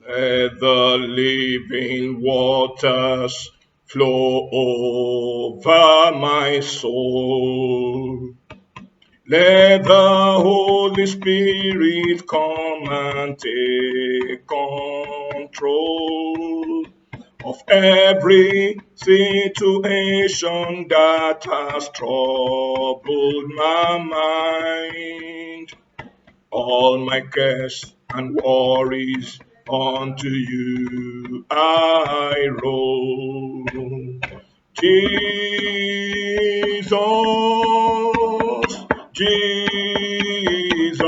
Let the living waters flow over my soul. Let the Holy Spirit come and take control of every situation that has troubled my mind. All my cares and worries unto you I roll. Jesus, Jesus,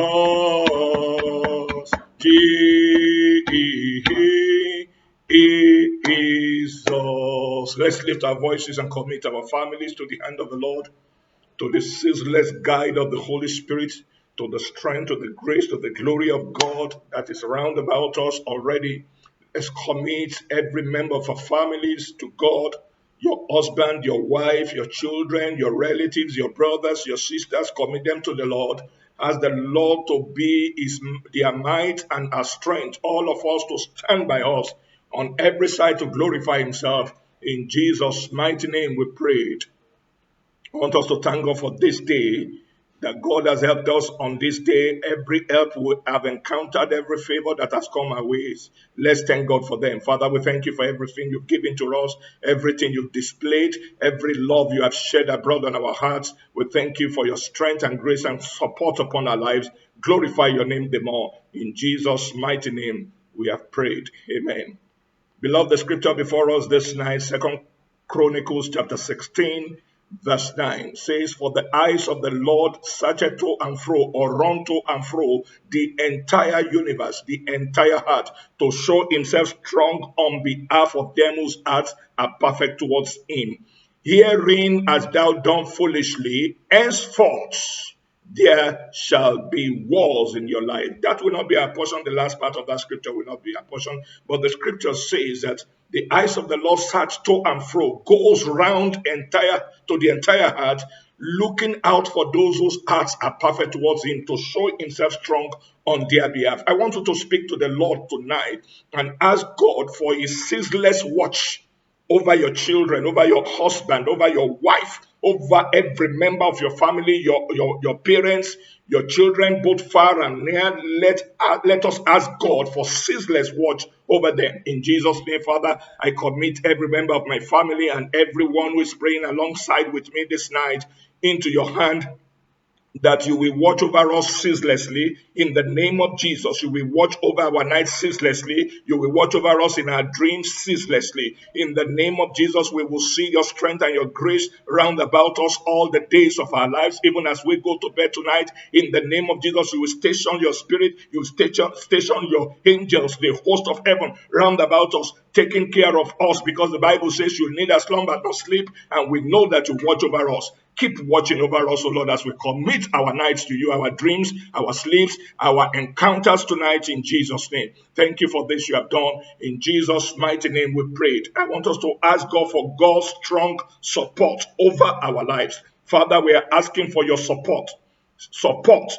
Jesus. Let's lift our voices and commit our families to the hand of the Lord, to the ceaseless guide of the Holy Spirit, to the strength, to the grace, to the glory of God that is round about us already. Let's commit every member of our families to God. Your husband, your wife, your children, your relatives, your brothers, your sisters, commit them to the Lord. Ask the Lord to be their might and our strength. All of us to stand by us on every side to glorify Himself. In Jesus' mighty name we prayed. I want us to thank God for this day, that God has helped us on this day. Every help we have encountered, every favor that has come our ways. Let's thank God for them. Father, we thank you for everything you've given to us, everything you've displayed, every love you have shed abroad on our hearts. We thank you for your strength and grace and support upon our lives. Glorify your name the more. In Jesus' mighty name, we have prayed. Amen. Beloved, the scripture before us this night, 2 Chronicles chapter 16, verse 9 says, "For the eyes of the Lord searcheth to and fro, or run to and fro, the entire universe, the entire heart, to show himself strong on behalf of them whose hearts are perfect towards him. Herein hast thou done foolishly, henceforth there shall be wars in your life." That will not be our portion. The last part of that scripture will not be our portion. But the scripture says that the eyes of the Lord search to and fro, goes round to the entire heart, looking out for those whose hearts are perfect towards him, to show himself strong on their behalf. I want you to speak to the Lord tonight and ask God for his ceaseless watch over your children, over your husband, over your wife, over every member of your family, your parents, your children, both far and near. Let us ask God for ceaseless watch over them. In Jesus' name, Father, I commit every member of my family and everyone who is praying alongside with me this night into your hand, that you will watch over us ceaselessly. In the name of Jesus, you will watch over our nights ceaselessly. You will watch over us in our dreams ceaselessly. In the name of Jesus, we will see your strength and your grace round about us all the days of our lives, even as we go to bed tonight. In the name of Jesus, you will station your spirit, you will station your angels, the host of heaven round about us, taking care of us, because the Bible says you neither slumber nor sleep, and we know that you watch over us. Keep watching over us, O Lord, as we commit our nights to you, our dreams, our sleeps, our encounters tonight, in Jesus' name. Thank you for this you have done. In Jesus' mighty name we prayed. I want us to ask God for God's strong support over our lives. Father, we are asking for your support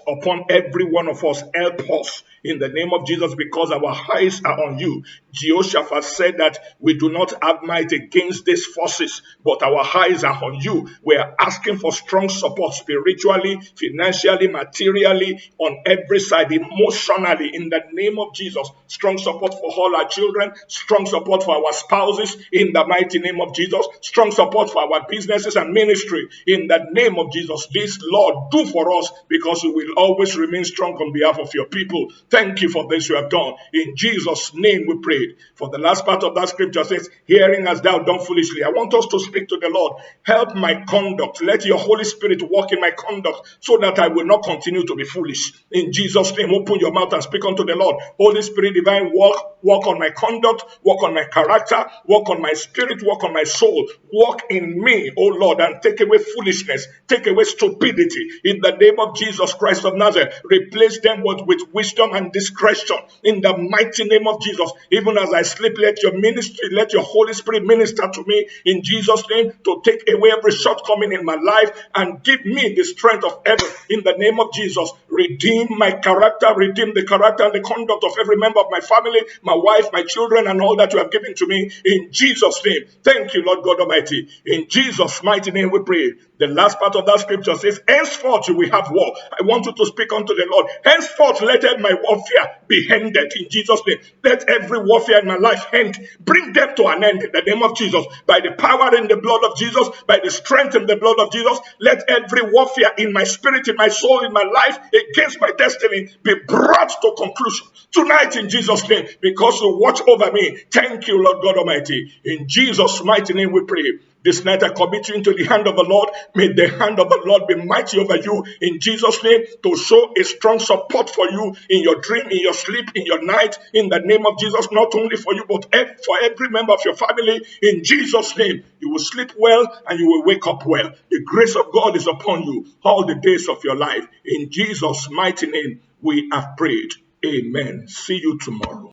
upon every one of us. Help us in the name of Jesus, because our eyes are on you. Jehoshaphat said that we do not have might against these forces, but our eyes are on you. We are asking for strong support spiritually, financially, materially, on every side, emotionally, in the name of Jesus. Strong support for all our children, strong support for our spouses in the mighty name of Jesus, strong support for our businesses and ministry in the name of Jesus. This, Lord, do for us, because you will always remain strong on behalf of your people. Thank you for this you have done. In Jesus' name we prayed. For the last part of that scripture says, "Hearing as thou done foolishly." I want us to speak to the Lord. Help my conduct. Let your Holy Spirit walk in my conduct, so that I will not continue to be foolish. In Jesus' name, open your mouth and speak unto the Lord. Holy Spirit divine, walk on my conduct, walk on my character, walk on my spirit, walk on my soul. Walk in me, oh Lord, and take away foolishness, take away stupidity. In the name name of Jesus Christ of Nazareth. Replace them with wisdom and discretion in the mighty name of Jesus. Even as I sleep, let your ministry, let your Holy Spirit minister to me in Jesus' name to take away every shortcoming in my life and give me the strength of heaven in the name of Jesus. Redeem my character, redeem the character and the conduct of every member of my family, my wife, my children, and all that you have given to me in Jesus' name. Thank you, Lord God Almighty. In Jesus' mighty name we pray. The last part of that scripture says, henceforth you will have war. I want you to speak unto the Lord. Henceforth let my warfare be ended in Jesus' name. Let every warfare in my life end. Bring them to an end in the name of Jesus. By the power in the blood of Jesus, by the strength in the blood of Jesus, let every warfare in my spirit, in my soul, in my life, against my destiny be brought to conclusion tonight in Jesus' name, because you watch over me. Thank you, Lord God Almighty. In Jesus' mighty name we pray. This night I commit you into the hand of the Lord. May the hand of the Lord be mighty over you in Jesus' name, to show a strong support for you in your dream, in your sleep, in your night, in the name of Jesus, not only for you, but for every member of your family. In Jesus' name, you will sleep well and you will wake up well. The grace of God is upon you all the days of your life. In Jesus' mighty name, we have prayed. Amen. See you tomorrow.